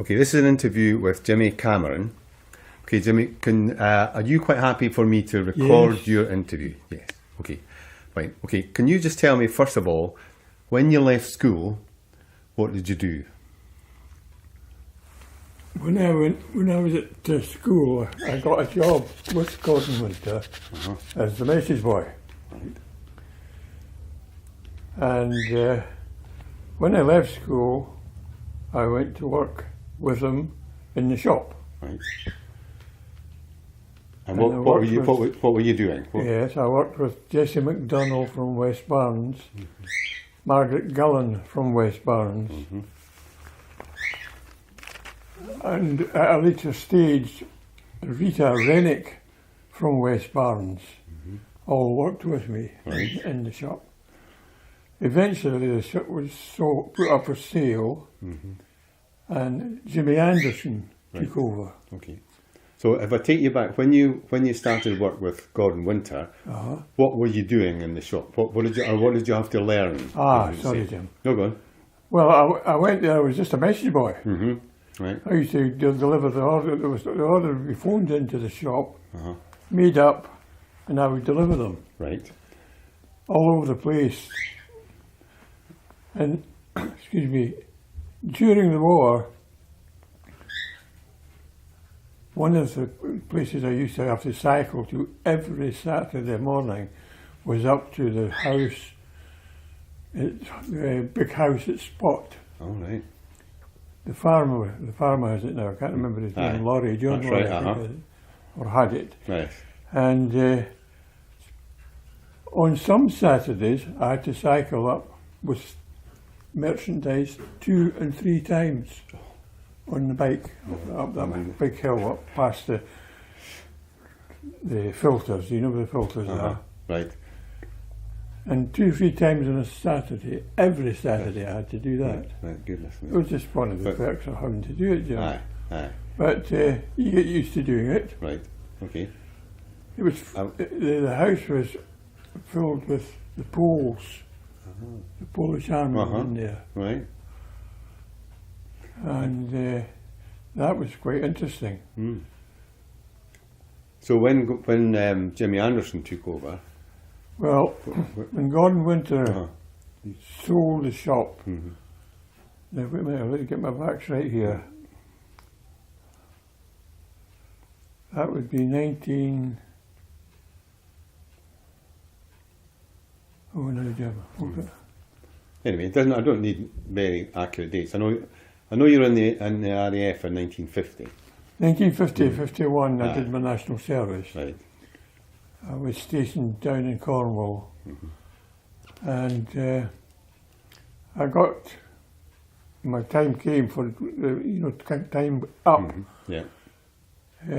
Okay, this is an interview with Jimmy Cameron. Okay, Jimmy, are you quite happy for me to record Yes. your interview? Yes. Okay, fine. Okay, can you just tell me, first of all, when you left school, what did you do? When I was at school, I got a job with Gordon Winter as the message boy. Right. And when I left school, I went to work with him in the shop. Right. And And I what were worked what were you doing? Yes, I worked with Jesse McDonnell from West Barnes, Margaret Gullen from West Barnes, and at a later stage, Rita Rennick from West Barnes all worked with me Right. in the shop. Eventually, the shop was put up for sale, and Jimmy Anderson took over. Okay. So if I take you back, when you started work with Gordon Winter, what were you doing in the shop? What did you have to learn? Sorry, Jim. No, go on. Well, I went there. I was just a message boy. Right. I used to deliver the order. The order would be phoned into the shop, made up, and I would deliver them Right. all over the place. And excuse me, during the war, one of the places I used to have to cycle to every Saturday morning was up to the house, the big house at Spot. All right. The farmer has it now. I can't remember his name. Laurie, John That's Laurie, right, I think, is it, or had it. Right. And on some Saturdays, I had to cycle up with merchandise 2 and 3 times on the bike up that big hill up past the filters. You know where the filters are. Right. And 2 or 3 times on a Saturday, every Saturday, I had to do that. Right. Goodness me. It was just one of the perks of having to do it, Jim. Aye. But you get used to doing it. Right. Okay. It was the house was filled with the Poles, the Polish army in there, Right. and that was quite interesting. So when Jimmy Anderson took over, Well, when Gordon Winter sold the shop, now wait a minute, let me get my facts right here. That would be 19. Oh no, Jim. Hold it. anyway, it doesn't. I don't need very accurate dates. I know you're in the RAF in 1950. 1950, 51, I did my national service. Right. I was stationed down in Cornwall, and I got my time came for time up Yeah.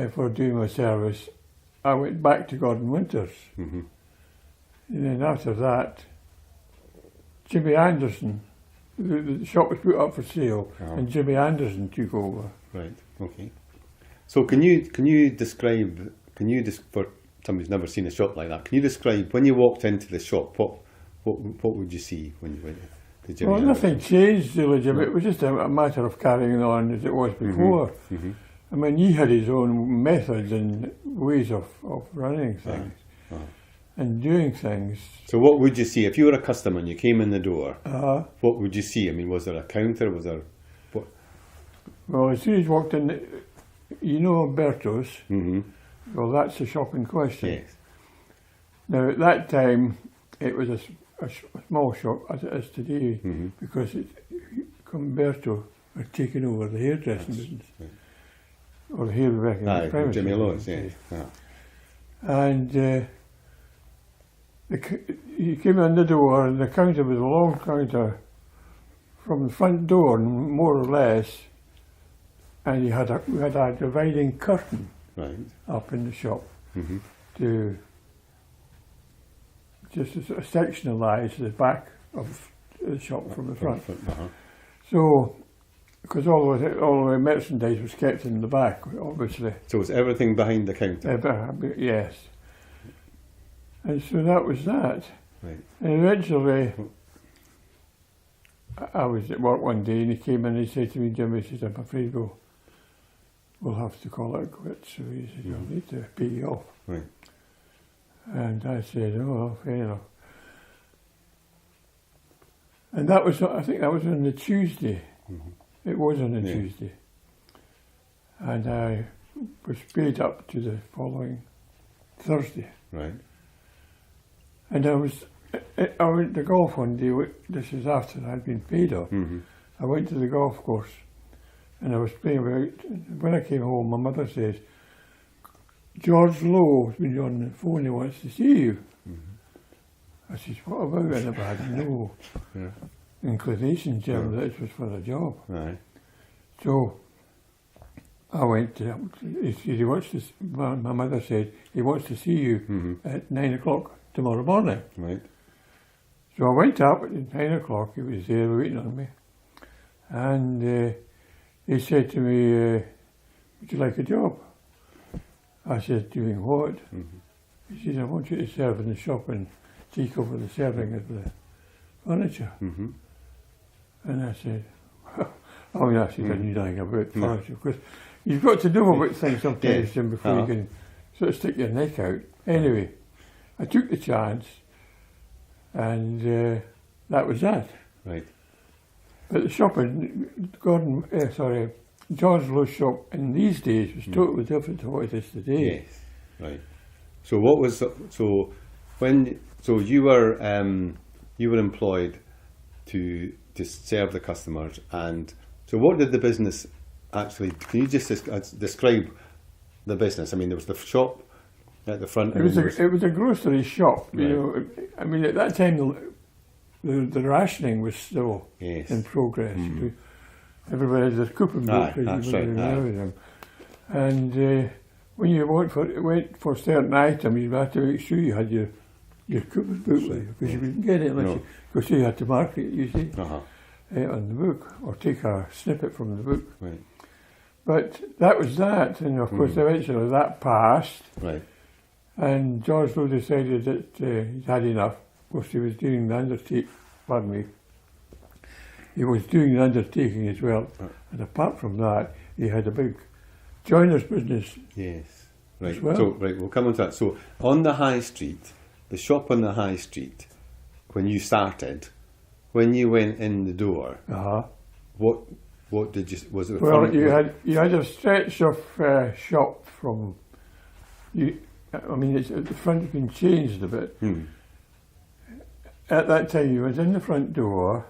for doing my service. I went back to Gordon Winters, and then after that, Jimmy Anderson, the shop was put up for sale, and Jimmy Anderson took over. Right. Okay. So can you describe for somebody who's never seen a shop like that? Can you describe when you walked into the shop? What would you see when you went to Jimmy? Well, nothing changed, really, Jim. It was just a matter of carrying on as it was before. I mean, he had his own methods and ways of running things and doing things. So what would you see if you were a customer and you came in the door? Uh-huh. What would you see? I mean, was there a counter? Was there what? Well, as soon as you walked in, you know Umberto's. Well, that's the shop in question. Yes. Now, at that time, it was a small shop, as it is today, because Umberto had taken over the hairdressing business. Right. Or the hairdressing premises. Jimmy Lawrence, yeah. And you came in the door, and the counter was a long counter from the front door, more or less, and we had a dividing curtain Right. up in the shop to just sectionalise the back of the shop from the front. So, because all the merchandise was kept in the back, obviously. So was everything behind the counter? Yes. And so that was that. Right. And eventually, I was at work one day and he came in and he said to me, Jimmy, he says, I'm afraid we'll have to call it quits. So he said, I'll need to pay you off. Right. And I said, oh, well, fair enough. And that was, I think that was on the Tuesday. It was on a Tuesday. And I was paid up to the following Thursday. Right. And I went to golf one day, this is after I'd been paid off. I went to the golf course and I was playing about. When I came home, my mother says, George Lowe has been on the phone, he wants to see you. I said, what about it? I had no inclination, Jim, that it was for a job. Right. So I went to, he wants to, my mother said, he wants to see you at 9 o'clock tomorrow morning. Right. So I went up at 9 o'clock, he was there waiting on me. And he said to me, would you like a job? I said, doing what? He said, I want you to serve in the shop and take over the serving of the furniture. And I said, oh yeah, she said, I knew nothing about furniture. Because you've got to know about things sometimes, Jim, before you can sort of stick your neck out. Anyway, I took the chance and that was that. Right. But the shop in George Lowe's shop in these days was totally different to what it is today. Yes. Right. So what was so you were employed to serve the customers, and so what did the business actually? Can you just describe the business? I mean, there was the shop at the front. It was a grocery shop. You know, I mean, at that time the rationing was still in progress. Everybody had their coupon book, and when you went for certain items, you had to make sure you had your coupon book, because you wouldn't get it unless you had to mark it, you see, on the book, or take a snippet from the book. Right. But that was that, and of course eventually that passed, and George Lowe decided that he'd had enough. Of course he was doing the undertaking, he was doing the undertaking as well, and apart from that, he had a big joiner's business. Yes, right. As well. So we'll come on to that. So on the high street, the shop on the high street, when you started, when you went in the door, what did you? Was it? Well, you had a stretch of shop from you. I mean, the front had been changed a bit. At that time, you went in the front door,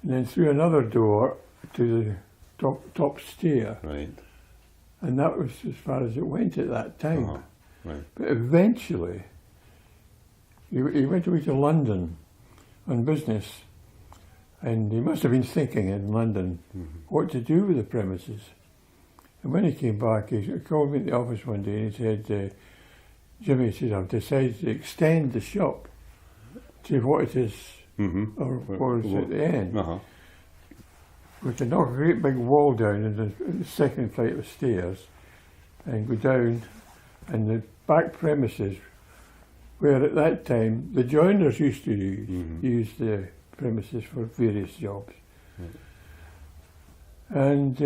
and then through another door to the top stair. Right. And that was as far as it went at that time. Right. But eventually, he went away to London on business, and he must have been thinking in London what to do with the premises. And when he came back, he called me at the office one day and he said, Jimmy, he said, I've decided to extend the shop to what it is, or what is at the end. We could knock a great big wall down in the second flight of stairs and go down, and the back premises, where at that time the joiners used to use the premises for various jobs. And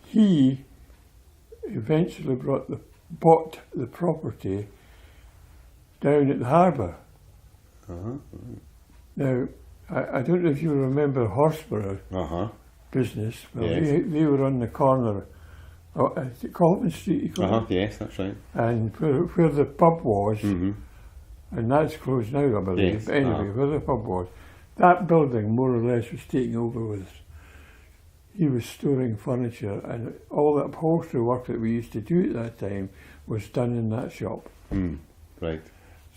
he eventually bought the property down at the harbour. Now, I don't know if you remember Horsborough business. Well, they were on the corner. Is it Colton Street? You call it? Yes, that's right. And where the pub was, and that's closed now, I believe. Yes. But anyway, where the pub was, that building more or less was taken over with. He was storing furniture, and all the upholstery work that we used to do at that time was done in that shop. Right.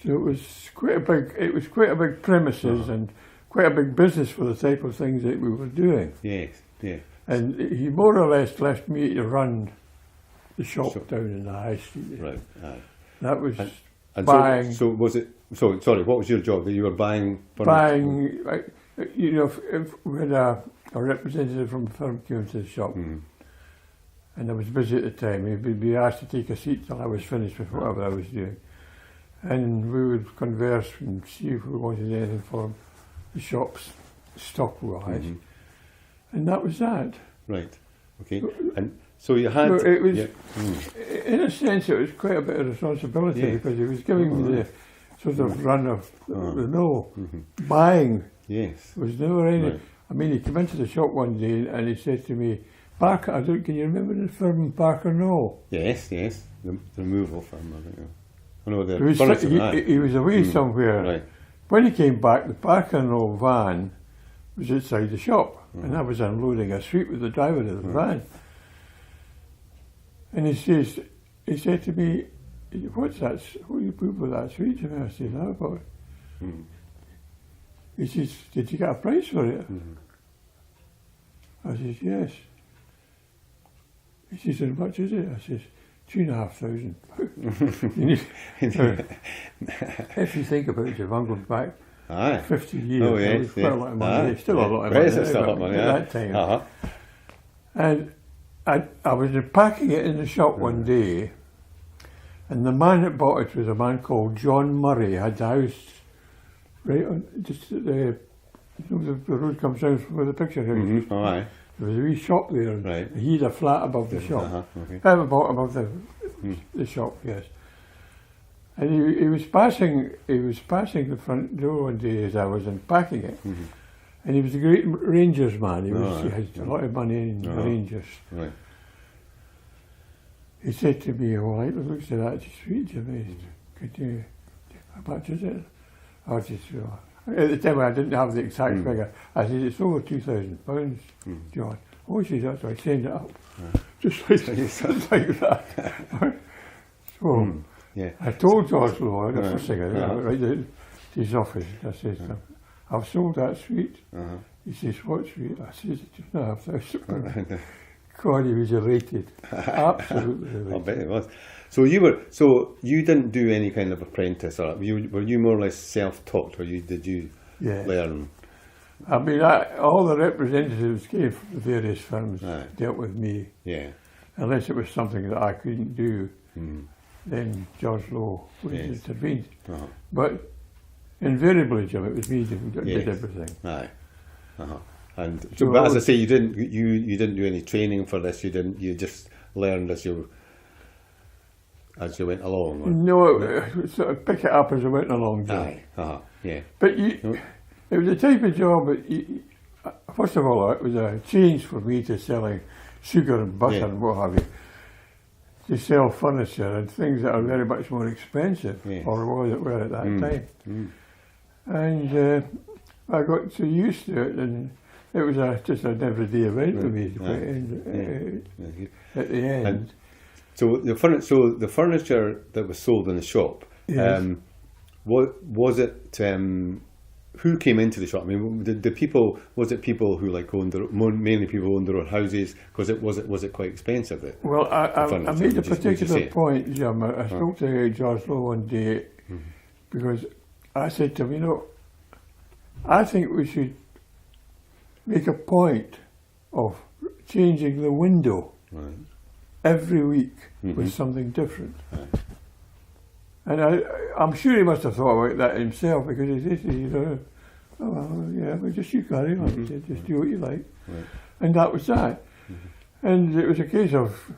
So it was quite a big premises and quite a big business for the type of things that we were doing. Yes. Yeah. And he more or less left me to run the shop down in the high street. Right. That was And buying. So was it? So sorry, what was your job? That you were buying? Buying. You know, if we had a representative from the firm came to the shop, and I was busy at the time, he'd be asked to take a seat till I was finished with whatever I was doing, and we would converse and see if we wanted anything for the shops. stock-wise, and that was that. Right. Okay. And so you had. So it was, yeah. in a sense, it was quite a bit of responsibility Yeah. because he was giving me the sort of run of the mill. Mm-hmm. Buying Yes. was never any. Right. I mean, he came into the shop one day and he said to me, "Parker, I don't. Can you remember the firm Parker Knoll?" Yes. Yes. The removal firm. I think. I know the He was, furniture. aye. he was away somewhere. Right. When he came back, the Parker Knoll van was outside the shop, and I was unloading a suite with the driver of the van. And he said to me, "What's that? What do you put with that suite?" And I said, "I bought it." He says, "Did you get a price for it?" I says, "Yes." He says, "And much is it?" I says, £2,500. If you think about it, if I'm going back Aye. 50 years, Oh, it yes, was quite a lot of money. Aye. It's still a lot of money. Yes, it's still a lot of but money. at Aye. that time. Uh-huh. And I was packing it in the shop one day, and the man that bought it was a man called John Murray. He had the house right on just at the, the road comes down from where the picture house is. Oh, aye. There was a wee shop there, and Right. he had a flat above the shop. Uh-huh. Okay. Above the shop, yes. And he was passing the front door one day as I was unpacking it, and he was a great Rangers man. He had a lot of money in the Rangers. Right. He said to me, "Oh, I like the looks of that suite, Jimmy. Could you, how much is it?" I just, at the time I didn't have the exact figure. I said, "It's over £2,000, John." "Oh," he says, "that's right, send it up." Just like that. So Yeah. I told George Lloyd, the Right. first thing I did, I went right to his office. I said, "I've sold that suite." He says, "What suite?" I said, £2,500. God, he was elated. Absolutely I elated. bet it was. So you didn't do any kind of apprentice, or were you more or less self-taught, or did you Yeah. learn? I mean, all the representatives came from the various firms Aye. dealt with me. Yeah. Unless it was something that I couldn't do, then George Lowe would Yes. intervene. Uh-huh. But invariably, Jim, it was me who did Yes. everything. Aye. Uh-huh. And So but I as I was- say, you didn't do any training for this. You just learned as you went along. or- No, sort of pick it up as I went along, Jim. Aye. Uh-huh. Yeah. But No. it was a type of job that, first of all, it was a change for me to selling sugar and butter Yeah. and what have you, to sell furniture and things that are very much more expensive, Yes. or were at that time. And I got so used to it, and it was just an everyday event for me to Aye. put in, Yeah. at the end. And so the furniture that was sold in the shop, Yes. was it? Who came into the shop? I mean, the people, was it people who like owned mainly people owned their own houses? Because was it quite expensive? Well, I furniture, made a would you particular say? point, Jim. I spoke to George Lowe one day because I said to him, I think we should make a point of changing the window Right. every week with something different. And I'm sure he must have thought about that himself because he said, "Oh, well, yeah, well, just you carry on, just do what you like." Right. And that was that. And it was a case of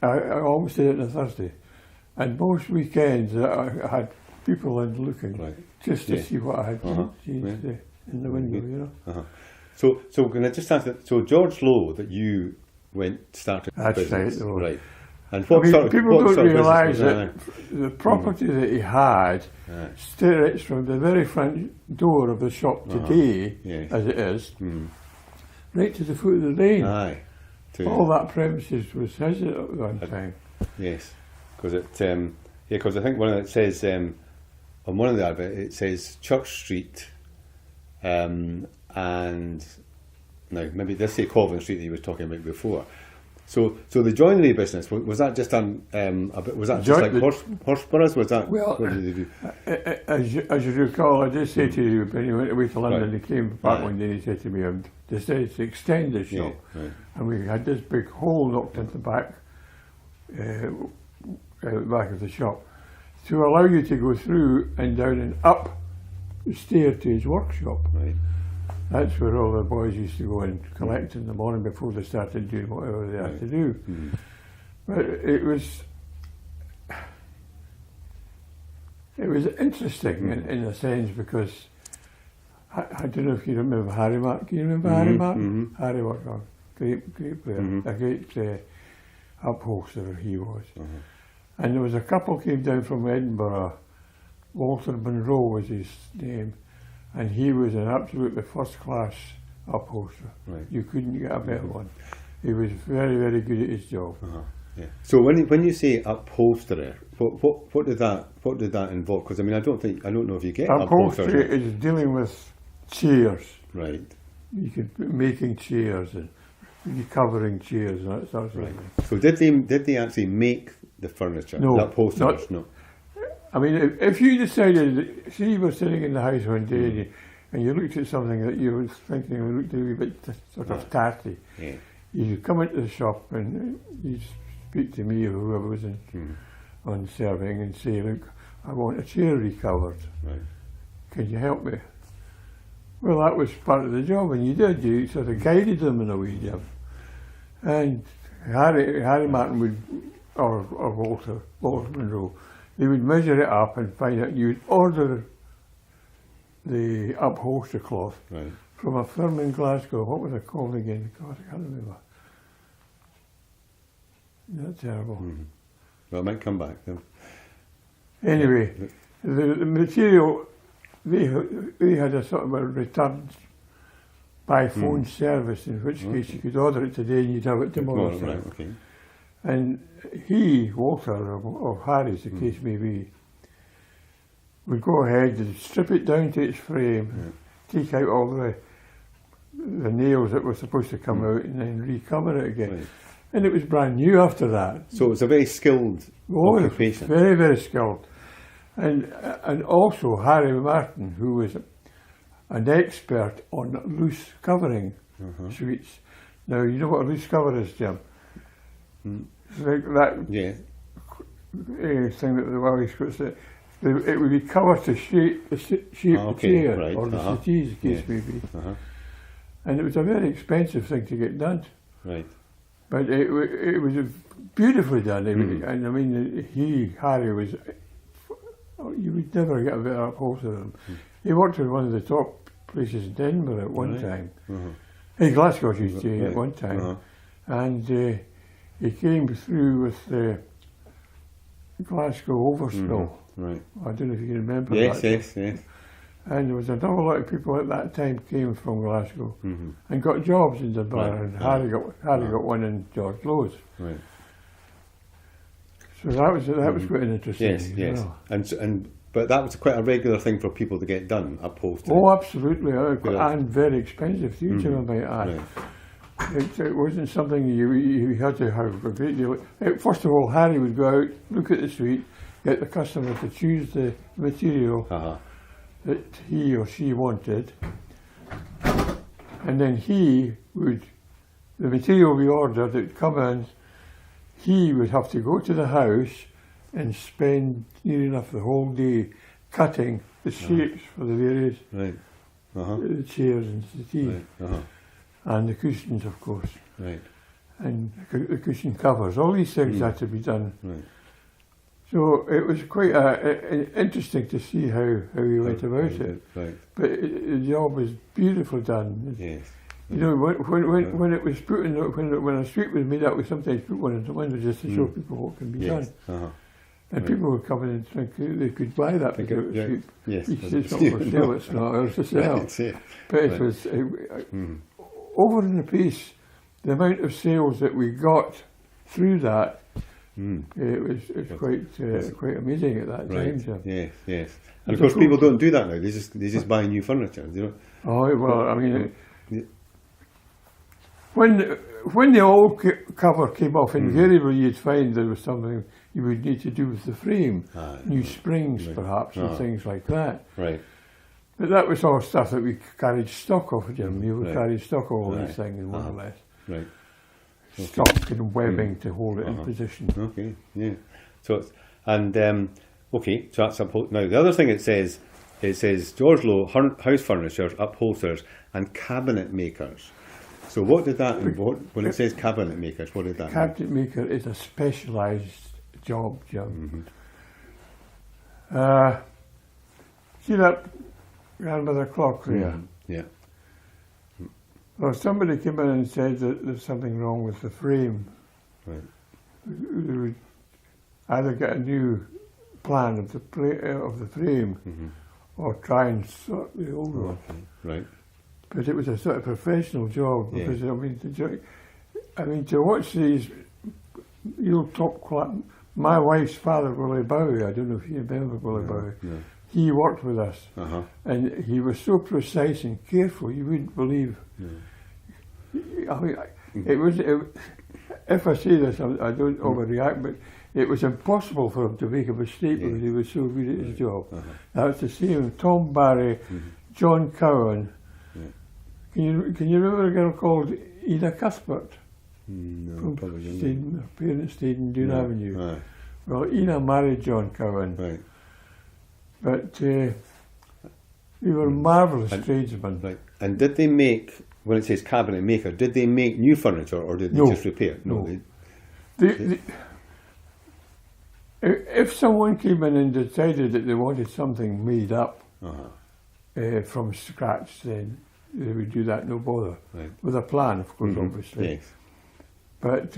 I always did it on a Thursday, and most weekends I had people in looking Right. just to Yeah. see what I had changed Yeah. in the window, you know. Uh-huh. So can I just ask that? So George Lowe, that you started That's business, right, Lowe. right? And I what mean, sort of people what don't sort of business realise was that the property that he had stretched from the very front door of the shop today, Yes. as it is, right to the foot of the lane. Aye. All that premises was his at one time. Yes, because because I think it says on one of the adverts it says Church Street, and now maybe let's say Colvin Street that you were talking about before. So the joinery business, was that just was that just like horse boroughs? Was that Well, what did they do? As you recall, I did say to you when he went away to London, Right. he came back Right. one day and he said to me, "I've decided to extend the shop." right. And we had this big hole knocked into the back of the shop to allow you to go through and down and up the stair to his workshop. Right. That's where all the boys used to go and collect in the morning before they started doing whatever they had to do. But it was interesting in a sense, because I don't know if you remember Harry Martin. Can you remember Harry Martin? Harry Martin, great player, a great upholsterer he was. And there was a couple came down from Edinburgh. Walter Munro was his name, and he was an absolutely first-class upholsterer. Right. You couldn't get a better one. He was very, very good at his job. Yeah. So when you say upholsterer, what did that involve? Because I mean, I don't know if you get Upholstery upholsterer. is dealing with chairs. Right. You could be making chairs and recovering chairs and that sort of Right. thing. So did they actually make the furniture? No, The upholsterers? not- No. I mean, if you decided, see, you were sitting in the house one day and you looked at something that you were thinking looked a wee bit sort of tatty, Yeah. you'd come into the shop and you'd speak to me or whoever was on serving and say, look, I want a chair recovered. Right. Can you help me? Well, that was part of the job, and you did. You sort of guided them in a way, Jim. And Harry Martin would, or Walter Munro, they would measure it up and find out. You would order the upholstery cloth Right. from a firm in Glasgow. What was it called again? God, I can't remember. Isn't that terrible? Well, it might come back then. Anyway, the material, they had a sort of a return by phone service, in which case you could order it today and you'd have it tomorrow. Oh, right. Okay. And he, Walter, or Harry, as the case may be, would go ahead and strip it down to its frame, take out all the nails that were supposed to come out, and then recover it again. Right. And it was brand new after that. So it's a very skilled occupation. Very, very skilled. And also Harry Martin, who was an expert on loose covering suites. Now, you know what a loose cover is, Jim? It's like that Yeah. thing that the Welsh puts it. It would be covered to shape the Okay, chair right, or the settee, the case may be. And it was a very expensive thing to get done. Right. But it was beautifully done. And I mean, Harry was, you would never get a better upholsterer than him. He worked in one of the top places in Edinburgh at one time. In Glasgow, I should say, at one time. And he came through with the Glasgow overspill. Right. I don't know if you can remember Yes, that. yes. And there was an awful lot of people at that time came from Glasgow and got jobs in the bar. Right, And right. Harry got one in George Lowe's. Right. So that was quite an interesting Yes, thing. yes. You know. But that was quite a regular thing for people to get done, upholstery. Oh, absolutely, Yeah. and very expensive too, Jim, I might add. Right. It wasn't something you had to have a great deal. First of all, Harry would go out, look at the suite, get the customer to choose the material that he or she wanted, and then the material we ordered, it would come in, he would have to go to the house and spend near enough the whole day cutting the shapes for the various Right. the chairs and settees, Right. and the cushions, of course, Right. and the cushion covers. All these things had to be done. Right. So it was quite interesting to see how he went about it. Right. But the job was beautifully done. Yes. You know, when it was put in, when a suite was made up, we sometimes put one in the window just to show people what can be Yes. done. And people would come in and think they could buy that Think particular it- yeah. suite. Yes. He said, it's not for sale, it's not ours to sell. That's it. But it Right. was over in the piece, the amount of sales that we got through that, it was quite amazing at that time. Right. Jim. Yes. Yes. And of It's course, a people cool- don't do that now. They just buy new furniture. You know. Oh well, I mean, Yeah. when the old cover came off, invariably you'd find there was something you would need to do with the frame, new springs perhaps, and things like that. Right. But that was all stuff that we carried stock of, Jim. We would Right. carry stock of all these Right. things, more or less. Right. Stock and webbing to hold it in position. Okay. Yeah. So it's okay. So that's now the other thing it says it says George Lowe, house furnishers, upholsters, and cabinet makers. So what did that involve? When it says cabinet makers, what did that mean? Cabinet maker is a specialised job, Jim. See that grandmother clock there? Yeah. Well, somebody came in and said that there's something wrong with the frame. Right. They would either get a new plan of the frame or try and sort the old one. Right. But it was a sort of professional job because I mean to watch these top class. My wife's father, Willie Bowie, I don't know if you remember Willie Bowie. No. He worked with us, and he was so precise and careful. You wouldn't believe. I mean, it was. If I say this, I don't overreact, but it was impossible for him to make a mistake because he was so good at his job. That's the same. Tom Barry, John Cowan. Can you remember a girl called Ina Cuthbert? No, From probably Staden, her parents stayed in Dune Avenue. Aye. Well, Ina married John Cowan, Right. but they were marvellous tradesmen. Right. And did they make, when it says cabinet maker, did they make new furniture or did they No. just repair? No. They, If someone came in and decided that they wanted something made up from scratch, then they would do that, no bother. Right. With a plan, of course, obviously. Yes. But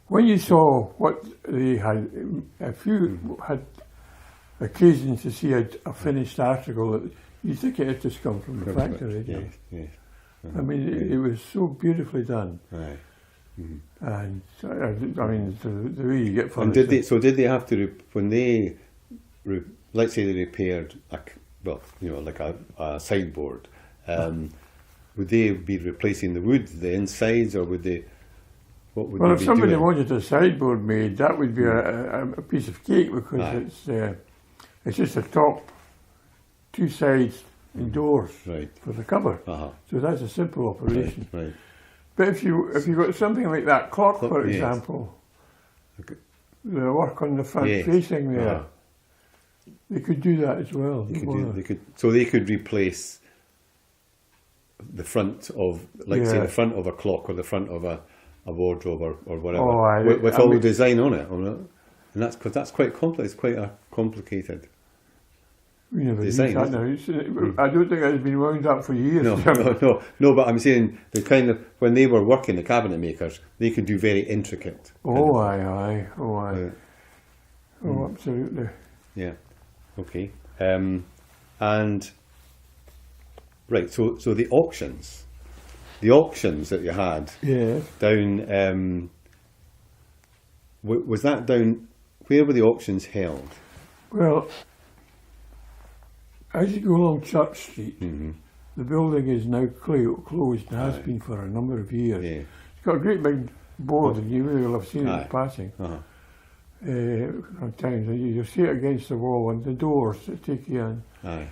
when you saw what they had, if you had occasion to see a finished article, you think it had just come from the factory. Yes, yes. I mean, it was so beautifully done. Right. And I mean, the way you get And furniture. did they have to, when they, let's say they repaired, like a sideboard, would they be replacing the wood, the insides, or would they, what would Well, they if be somebody doing? wanted a sideboard made, that would be a piece of cake because it's just the top, two sides and doors Right. for the cupboard. So that's a simple operation. Right. But if you got something like that clock, for yes. example, Okay. the work on the front Yes. facing there, they could do that as well. They could replace the front of, like say, the front of a clock or the front of a wardrobe or whatever, with all the design on it. And that's because that's quite complex. It's quite a complicated design. I don't think it's been wound up for years. No. But I'm saying the kind of when they were working, the cabinet makers, they could do very intricate. Aye. Mm. Absolutely. Yeah. Okay. And right. So the auctions that you had down. Was that down? Where were the auctions held? Well, as you go along Church Street, the building is now closed and has been for a number of years. Yeah. It's got a great big board, and you will have seen it passing sometimes. You'll see it against the wall and the doors that take you in. Aye.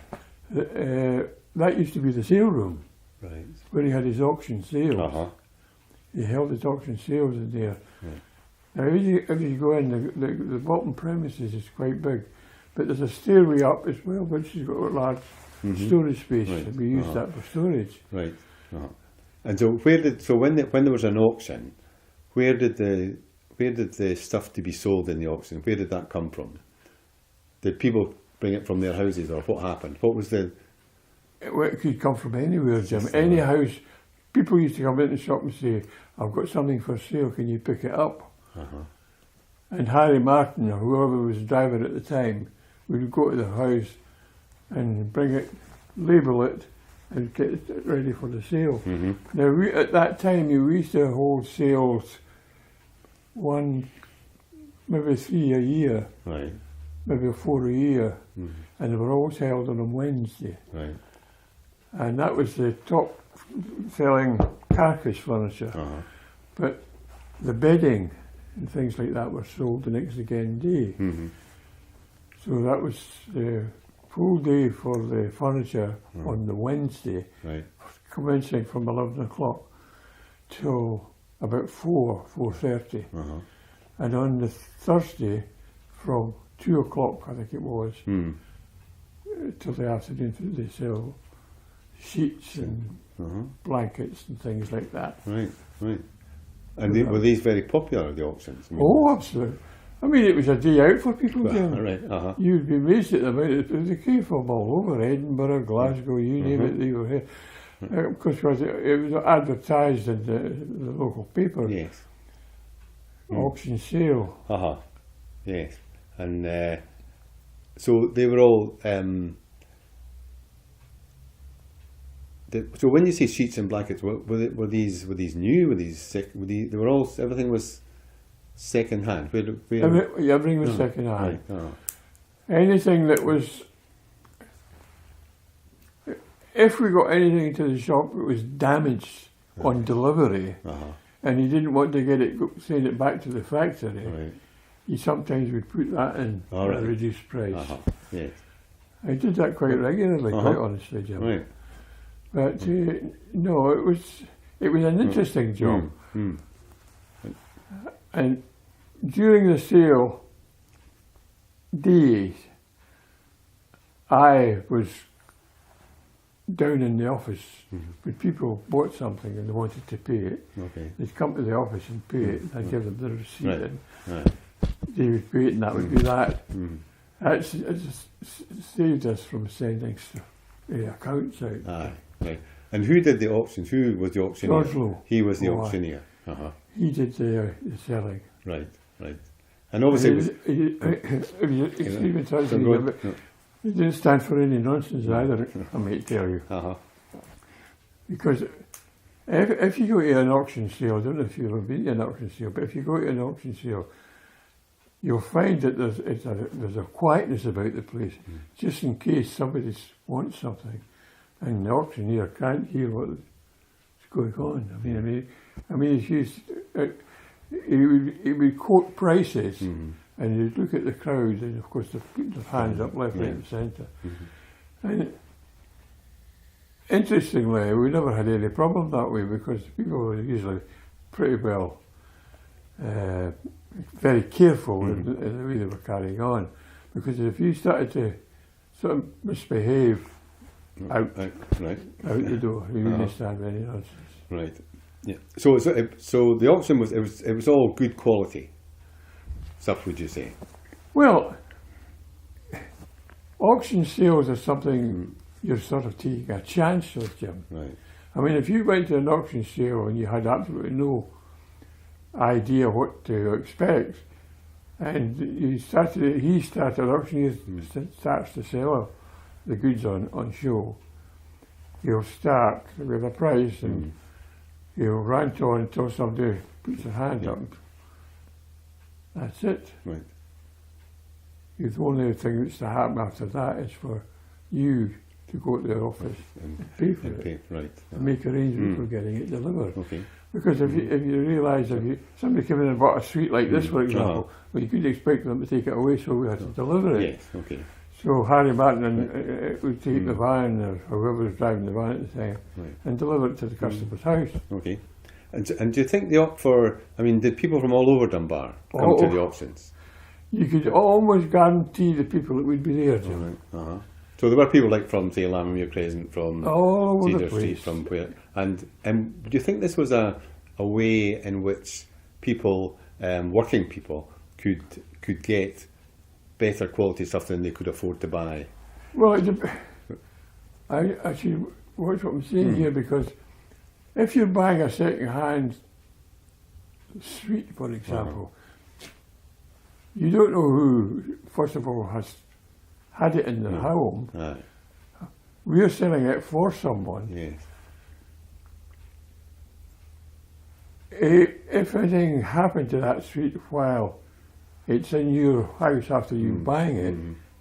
That used to be the sale room, Right. where he had his auction sales. He held his auction sales in there. Now, as you go in, the bottom premises is quite big, but there's a stairway up as well, which has got a large storage space, and we use that for storage. Right. And so when there was an auction, where did the stuff to be sold in the auction? Where did that come from? Did people bring it from their houses, or what happened? What was the? It could come from anywhere, Jim. Any house. People used to come into the shop and say, "I've got something for sale. Can you pick it up?" And Harry Martin, or whoever was driver at the time, would go to the house and bring it, label it, and get it ready for the sale. Now, at that time, we used to hold sales, maybe 3 a year, Right. maybe 4 a year, and they were always held on a Wednesday. Right. And that was the top selling carcass furniture. But the bedding and things like that were sold the next again day. So that was the full day for the furniture on the Wednesday, Right. commencing from 11 o'clock till about 4:30. And on the Thursday from 2 o'clock, I think it was, till the afternoon. They sell sheets and Uh-huh. blankets and things like that. Right, right. And were these very popular, the auctions? I mean, Oh, absolutely. I mean, it was a day out for people, Jim. right, uh-huh. You'd be amazed at the amount they came from all over, Edinburgh, Glasgow, you name it, they were here. Because it was advertised in the local paper, Yes. auction sale. Uh-huh. Yes. And so they were all... so when you say sheets and blankets, were these new? They were all... Everything was second hand? Everything was second hand. Right. Oh. Anything that was... If we got anything to the shop that was damaged on delivery, Uh-huh. and he didn't want to get it, send it back to the factory, Right. he sometimes would put that in All at right. a reduced price. Uh-huh. Yes. I did that quite regularly, Uh-huh. quite honestly, Jim. Right. But no, it was an interesting job. Mm. And during the sale days, I was down in the office when people bought something and they wanted to pay it. Okay. They'd come to the office and pay it, and I'd give them the receipt, Right. and Right. they would pay it, and that would be that. Mm. That saved us from sending accounts out. Aye. Right. And who did the auctions? Who was the auctioneer? George Lowe. He was the Oh, aye. auctioneer. Uh-huh. He did the selling. Right. Right. And obviously, it was, Excuse me, so touching go you, on. but No. he didn't stand for any nonsense either, I might tell you. Uh-huh. Because if you go to an auction sale, I don't know if you've ever been to an auction sale, but if you go to an auction sale, you'll find that there's a quietness about the place, just in case somebody wants something, and the auctioneer can't hear what's going on. I mean, it's used. He would quote prices, and you'd look at the crowd, and of course they're putting their hands up left, right, and centre. And interestingly, we never had any problem that way because people were usually pretty well, very careful in the way they were carrying on. Because if you started to sort of misbehave out Right. the door, you wouldn't stand any nonsense. Right. Yeah. So the auction was all good quality stuff, would you say? Well, auction sales are something you're sort of taking a chance with, Jim. Right. I mean, if you went to an auction sale and you had absolutely no idea what to expect, and he started auctioneer starts to sell the goods on show, he'll start with a price and he'll rant on until somebody puts their hand up. That's it. Right. The only thing that's to happen after that is for you to go to the office and pay for it. Right. And make arrangements for getting it delivered. Okay. Because if you realise, somebody came in and bought a suite like this, for example, well, you couldn't expect them to take it away, so we had to deliver it. Yes. Okay. So Harry Martin would take the van, or whoever was driving the van at the time, and deliver it to the customer's house. Okay. And do you think did people from all over Dunbar come to the auctions? You could almost guarantee the people that would be there, Jim. Right. Uh-huh. So there were people like from, say, Lammermuir Crescent, from All over the Cedar Street, place. from where. And do you think this was a way in which people, working people, could get better quality stuff than they could afford to buy? Well, I actually watch what I'm saying here, because if you're buying a second-hand suite, for example, you don't know who, first of all, has had it in their home. Aye. We're selling it for someone. Yes. If anything happened to that suite while it's in your house after you buying it,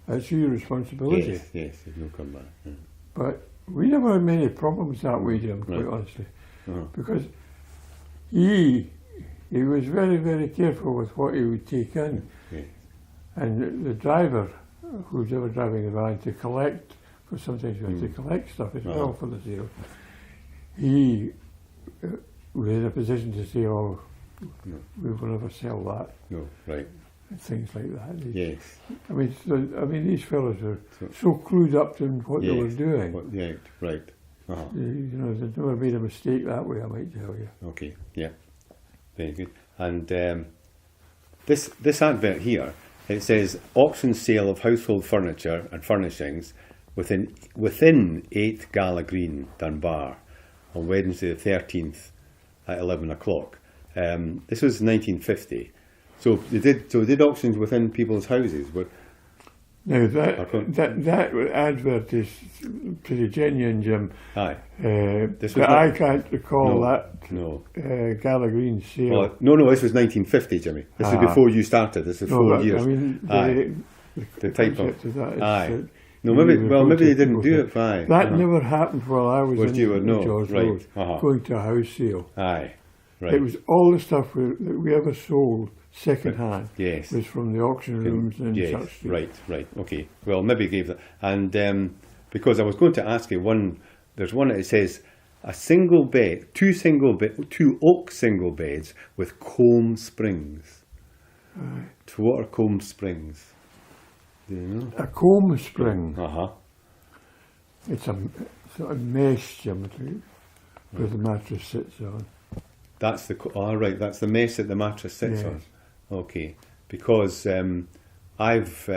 that's your responsibility. Yes, if you'll come back. Yeah. But we never had many problems that way, Jim, quite honestly, because he was very, very careful with what he would take in, and the driver, who's ever driving the van to collect, because sometimes you have to collect stuff as well for the sale, he was in a position to say, "Oh, we will never sell that." No, right. and things like that. Yes. I mean, these fellows are So- so clued up to what they were Yes. doing. Yeah. Right. Uh-huh. You know, they've never made a mistake that way, I might tell you. Okay. Yeah. Very good. And this advert here, it says auction sale of household furniture and furnishings within 8 Gala Green, Dunbar, on Wednesday the 13th at 11 o'clock. This was 1950. So they did auctions within people's houses. But Now Okay. that advert is pretty genuine, Jim. aye, This was But not- I can't recall no, that no. Gala Green sale. Well, no, this was 1950, Jimmy. This is Ah. before you started. This is 4 but, years. I mean, Aye. The type of- concept of that is aye. that No, you maybe go they to didn't people's do house. it. Aye. That Uh-huh. never happened while I was Was in you? No, George right. Road, Uh-huh. going to a house sale. Aye. Right. It was all the stuff that we ever sold second hand Yes. was from the auction rooms in yes. Church Street. Right. Okay. Well, maybe gave that. And because I was going to ask you there's one that says a single bed, two oak single beds with comb springs. To what are comb springs? Do you know? A comb spring. Uh-huh. It's a sort of mesh geometry where the mattress sits on. That's right. That's the mess that the mattress sits Yes. on. Okay, because I've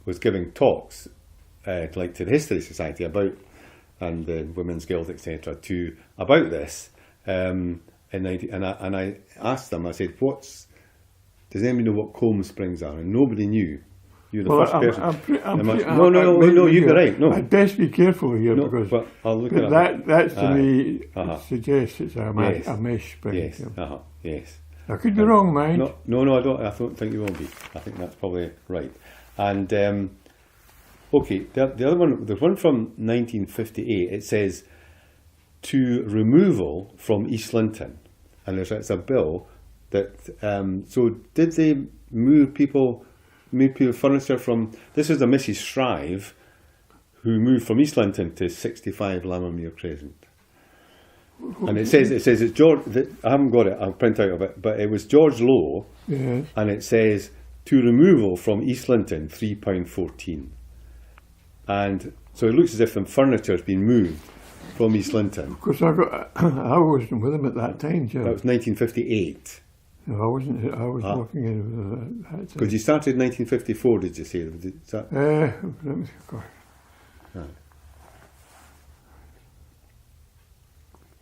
was giving talks like to the History Society about and the Women's Guild, etc. about this, and I asked them. I said, does anybody know what comb springs are? And nobody knew. You're the first person. No, you'd be right. No, I'd best be careful here no, because but I'll look at that. that to Aye. me Uh-huh. suggests it's a Yes. mesh spring. Yes, Yeah. yes. I could be wrong, mind. No, I don't. I don't think you will be. I think that's probably right. And okay, the other one. There's one from 1958. It says to removal from East Linton, and it's a bill that. So did they move people furniture from? This is a Mrs. Shrive, who moved from East Linton to 65 Lammermuir Crescent. And it says it's George. I haven't got it. I'll print out of it. But it was George Lowe, Yes. and it says to removal from East Linton £3.14. And so it looks as if the furniture has been moved from East Linton. Of course, I wasn't with him at that time, Jim. That was 1958. No, I wasn't. I was Ah. working in that time. Because you started in 1954, did you say? Is that, Let me go. Aye.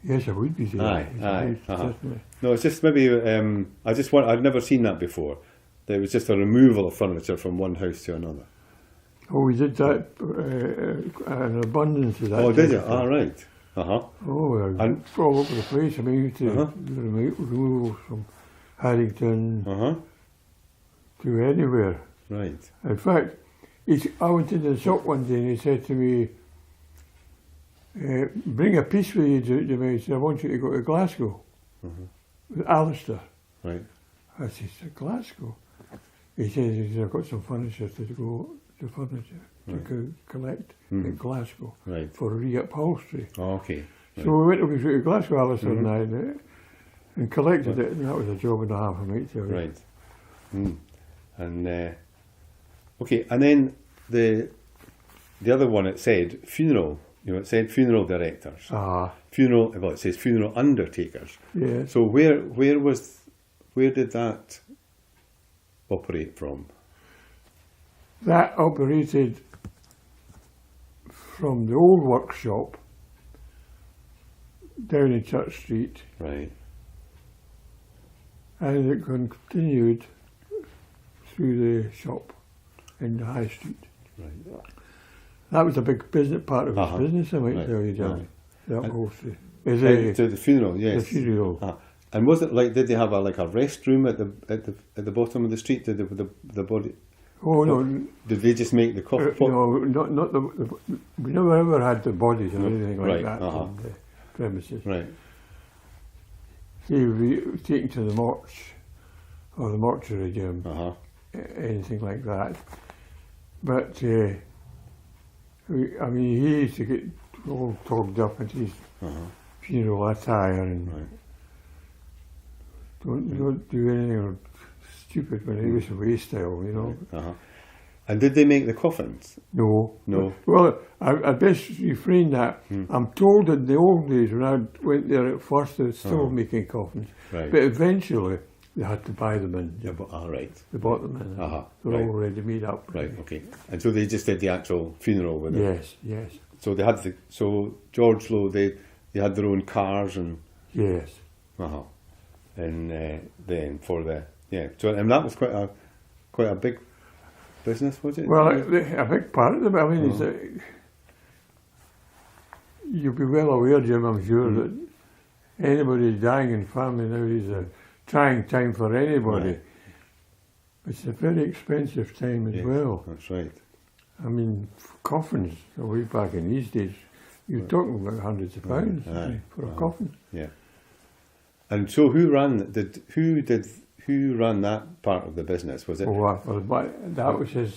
Yes, I would be there. Aye, aye, Yes, uh-huh. certainly. no, it's just maybe. I'd never seen that before. There was just a removal of furniture from one house to another. Oh, we did that an abundance of that. Oh, did you? type of All thing. right. Uh huh. Oh, And- all over the place. I mean, we used to Uh-huh. remove from Haddington Uh huh. to anywhere. Right. In fact, I went into the shop one day and he said to me, bring a piece with you, Jimmy. He said, I want you to go to Glasgow with Alistair. Right. I said, to Glasgow? He said, I've got some furniture to go to collect in Glasgow Right. for reupholstery. Oh, okay. So we went over to Glasgow, Alistair and I, and collected it, and that was a job and a half, I might tell you. Right. And okay, and then the other one, it said funeral. It said funeral directors. Ah, Funeral. Well, it says funeral undertakers. yes. So where did that operate from? That operated from the old workshop down in Church Street, Right. and it continued through the shop in the High Street. Right. That was a big business part of his Uh-huh. business, I might Right, tell you, John. right. The And- upholstery. To the funeral, yes. The funeral. And was it like? Did they have a restroom at the bottom of the street? Did the body? Oh no, Did they just make the coffee pot? no, not the. We never ever had the bodies or No, anything like right, that uh-huh. on the premises. Right. They would be taken to the mortuary gym, Uh huh. anything like that. But I mean, he used to get all togged up into his Uh-huh. funeral attire and Right. don't do anything or stupid when it was away style, you know. Uh-huh. And did they make the coffins? No. No. Well, I best refrain that. I'm told in the old days when I went there at first, they were still making coffins. Right. But eventually, they had to buy them in. Yeah, but, right. They bought them in. Uh-huh. They're Right. already made up. Right, okay. And so they just did the actual funeral with it? Yes, yes, So they had so George Lowe, they had their own cars and, yes. uh-huh. And then for so, and that was quite a big business, was it? Well, a big part of them, I mean, is that you'll be well aware, Jim, I'm sure, that anybody dying in family now is a trying time for anybody. Right. It's a very expensive time as Yes, well. that's right. I mean, coffins, way back in these days, you're talking about hundreds of pounds Aye, for a coffin. Yeah. And so who ran that part of the business? Was it? Oh, that was his.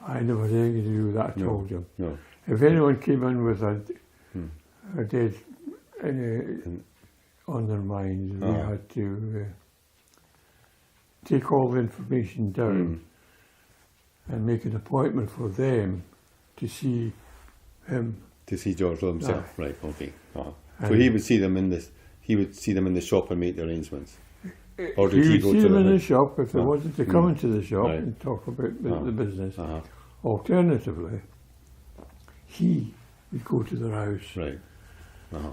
I never had anything to do with that at all, Jim. No. If anyone came in with a dead on their mind, we had to take all the information down and make an appointment for them to see him. To see George Lowe himself, Aye. right? Okay. Uh-huh. So he would see them in this. He would see them in the shop and make the arrangements. Or did He he would go see to them in the house? shop if they wanted to come into the shop Right. and talk about the business. Uh-huh. Alternatively, he would go to their house. Right. Uh-huh.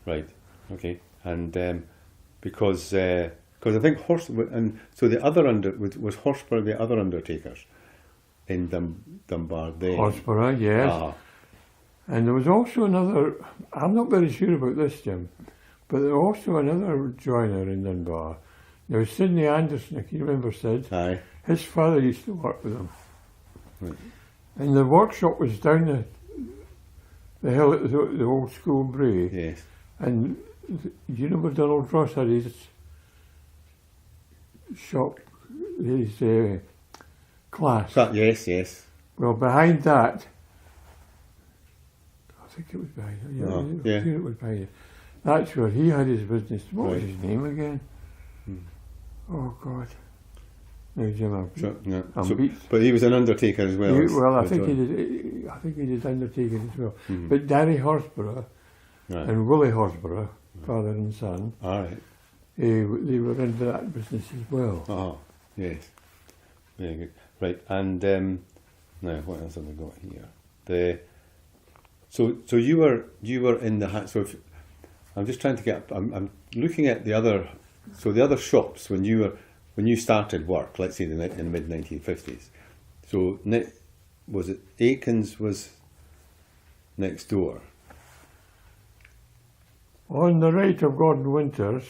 Right. Okay. And because I think and so the other was Horsburgh the other undertakers in Dunbar then. Horsburgh, yes. Ah, And there was also another, I'm not very sure about this, Jim, but there was also another joiner in Dunbar. There was Sidney Anderson, if you remember Sid. aye. His father used to work with him. Right. And the workshop was down the hill at the old school Bray. Yes. And you know where Donald Ross had his shop, his class? Yes. Well, behind that, I think it was behind it. Yeah, Oh, I yeah. think it was behind it. That's where he had his business. What was Right. his name again? Oh God! No, Jim, I'm beat. But he was an undertaker as well. I as think he well. did. I think he did undertaking as well. But Danny Horsburgh Right. and Willie Horsburgh, father and son, All right. they were into that business as well. Oh, yes. Very good. Right. And now what else have we got here? So you were in the so if, I'm just trying to get. I'm looking at the other shops when you started work. Let's say in the mid 1950s. So was it Aikens was next door? On the right of Gordon Winters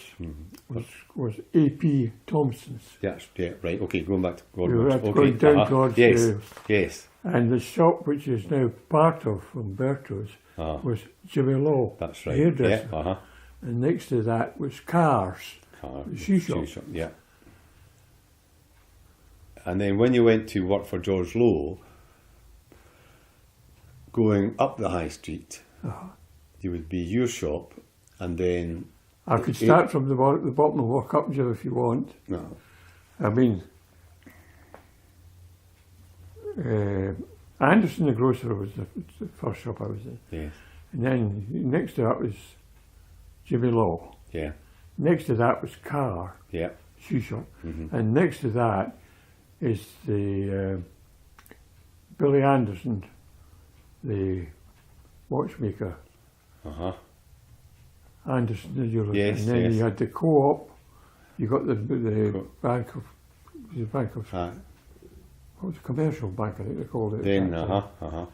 was A.P. Thompson's. Yes. Yeah. Right. Okay. Going back to We Gordon. were Okay. going down towards Yes. and the shop which is now part of Umberto's was Jimmy Law, That's right. hairdresser. Yeah. Uh-huh. And next to that was Cars, the shoe shop. Yeah. And then when you went to work for George Lowe, going up the high street, you would be your shop, and then I could start from the bottom and walk up, Jim, if you want. no, I mean, Anderson the grocer was the first shop I was in. yes, And then next to that was Jimmy Law. yeah, Next to that was Car, yeah, shoe shop. And next to that is the Billy Anderson, the watchmaker. uh-huh, Anderson the jeweler. Yes, and then yes. you had the co-op, you got the Co- bank of, what was the commercial bank, I think they called it. then back So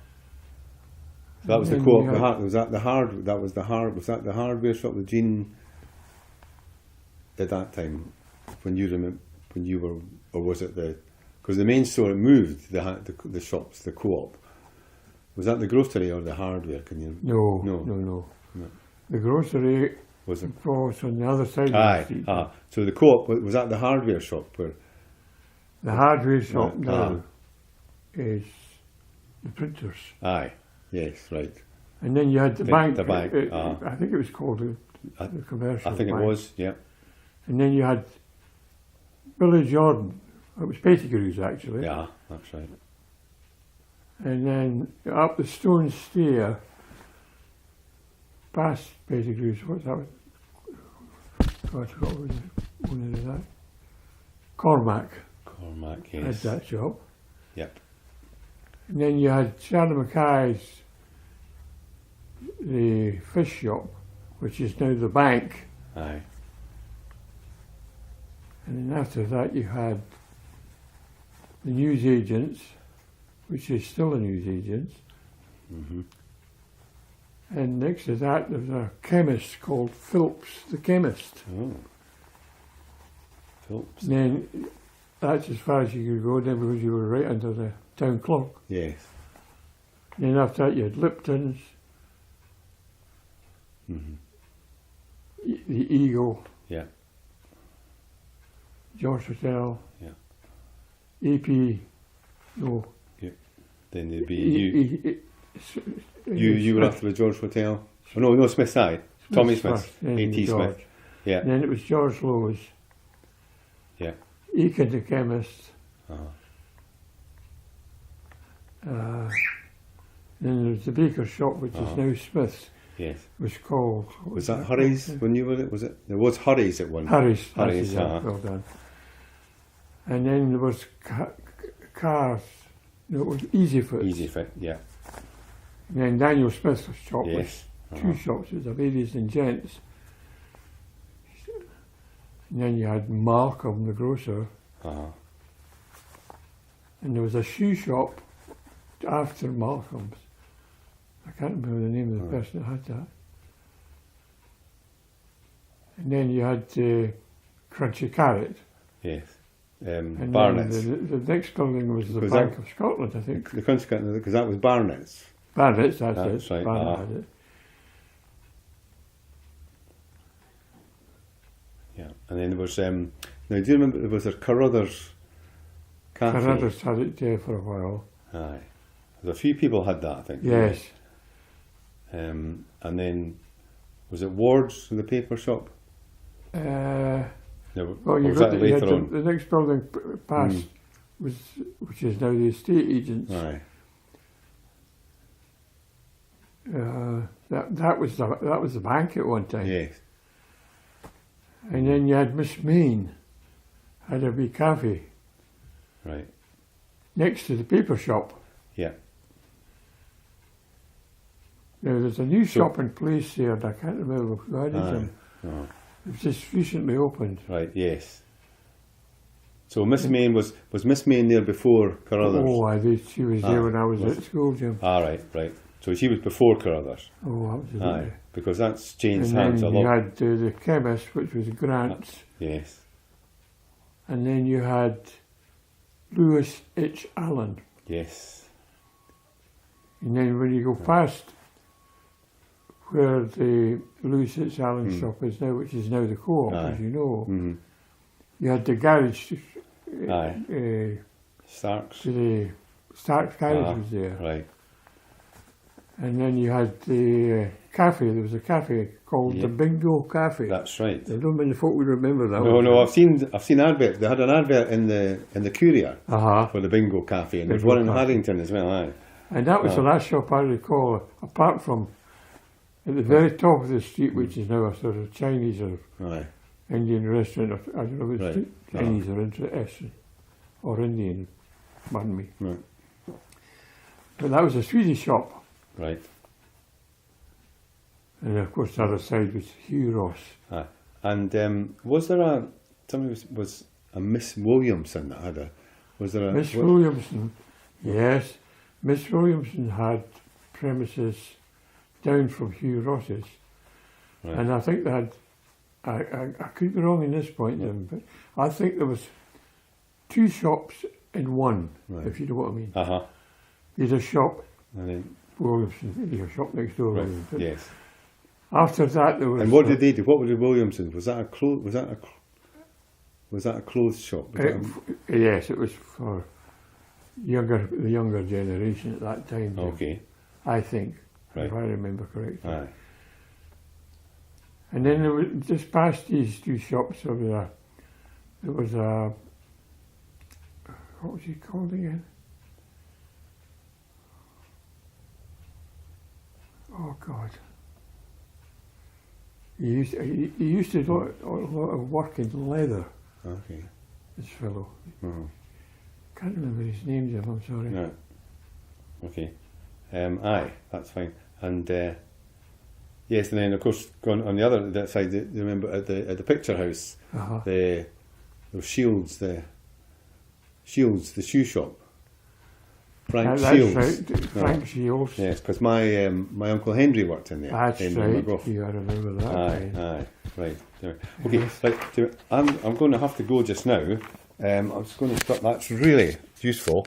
that was the then co-op. we had- Was that the hardware shop with Jean at that time when you were, or was it because the main store moved the shops, the co-op. Was that the grocery or the hardware? Can you? No. The grocery Was it? was on the other side of the Aye. street. So the co-op was that the hardware shop where? The hardware shop Right, now is the printers. Aye. Yes. Right. And then you had the bank. The bank, I think it was called the commercial I think bank. it was. Yeah. And then you had Billy Jordan. It was Pettigrew's actually. Yeah, that's right. And then up the stone stair, past Pettigrew's, what's that? God, what was the owner of that? Cormac Cormac, had yes. that shop. Yep. And then you had Charlie Mackay's, the fish shop, which is now the bank. Aye. And then after that you had the newsagents, which is still a newsagents. Mm-hmm. And next to that there was a chemist called Phillips the Chemist. Oh. Phillips. And then that's as far as you could go then because you were right under the town clock. Yes. And then after that you had Lipton's, Mm-hmm. the Eagle, Yeah. George Hotel, Yeah. AP, no, Then there'd be you. you were after the George Hotel. Oh, no, Smith side. Tommy Smith. then A.T. George. Smith. Yeah. And then it was George Lowe's. Yeah. Eakin the Chemist. Uh-huh. Then there was the baker shop, which Uh-huh. is now Smith's, Yes. was called. what Was that Hurry's when you were? Was it? There was Hurry's at one. Harry's. Harry's, Yeah, uh-huh. well done. And then there was cars. No, it was Easy Foot. Easy Fit. Yeah. And then Daniel Smith's shop Yes. was two shops. It was a ladies and gents. And then you had Malcolm the grocer. Uh-huh. And there was a shoe shop after Malcolm's. I can't remember the name of the person that had that. And then you had Crunchy Carrot. Yes. And Barnett's. then the next building was the Was Bank that- of Scotland, I think. The country because that was Barnett's. Barnett's, that's That's it. right, Barnett ah. had it. Yeah. And then there was now do you remember there was a Carruthers cafe? Carruthers had it there for a while. Aye. There's a few people had that, I think. Yes. And then was it Ward's the paper shop? No, Well, or you was got that the, you had later on? the next building past was, which is now the estate agents. Aye. That was the bank at one time. Yes. And then you had Miss Main, had a wee cafe Right. next to the paper shop. Yeah. Now there's a new shop in place there, and I can't remember who had it. Aye. Oh, It was just recently opened. right. Yes. So Miss Main was Miss Main there before Carruthers? Oh, she was there Ah, when I was was- at school, Jim. Ah, right. So she was before Carruthers. Oh, absolutely. Aye. Because that's changed And hands a then you lot. had the chemist, which was Grant's, Yes. and then you had Lewis H. Allen. Yes. And then when you go past where the Lewis H. Allen shop is now, which is now the Co-op, Aye. as you know, Mm-hmm. you had the garage Aye. Starks. to the Stark's garage Ah, was there. Right. And then you had the cafe. There was a cafe called Yeah. the Bingo Cafe. That's right. I don't many folk would remember that. No, I've seen adverts. They had an advert in the Courier Uh-huh. for the Bingo Cafe, and there's Bingo one in Cafe. Haddington as well. Aye. And that was the last shop I recall, apart from at the very top of the street, which is now a sort of Chinese or Aye. Indian restaurant. Or, I don't know if it's Right. Chinese or Indian, pardon me. Right. But that was a Swedish shop. Right. And of course the other side was Hugh Ross. Aye. And was there somebody was a Miss Williamson that had a? Was there a Miss Williamson, yes. Miss Williamson had premises down from Hugh Ross's. Right. And I think they had, I could be wrong in this point, Jim, but I think there was two shops in one, Right. if you know what I mean. Uh-huh. There's a shop, And then, Williamson, there's a shop next door. right. Williamson. Yes. After that there was... And what did they do? What was the Williamson? Was that a clothes? Was that a clothes shop? Was that yes, it was for the younger generation at that time, Jim, okay. I think, Right. if I remember correctly. Aye. And then there was, just past these two shops, there was a What was he called again? Oh God. He used to do a lot of work in leather, Okay. this fellow. Uh-huh. Can't remember his name, Jim, I'm sorry. Right. Okay. Aye, that's fine. And yes, and then of course going on the other that side, you remember at the picture house, Uh-huh. those Shields, the shoe shop. Frank That's Shields. right, Frank Shields. Yes, because my Uncle Henry worked in there. That's Henry right, McGrath. you remember that. Aye, right. aye, right. There. Okay, right. I'm going to have to go just now. I'm just going to stop. That's really useful.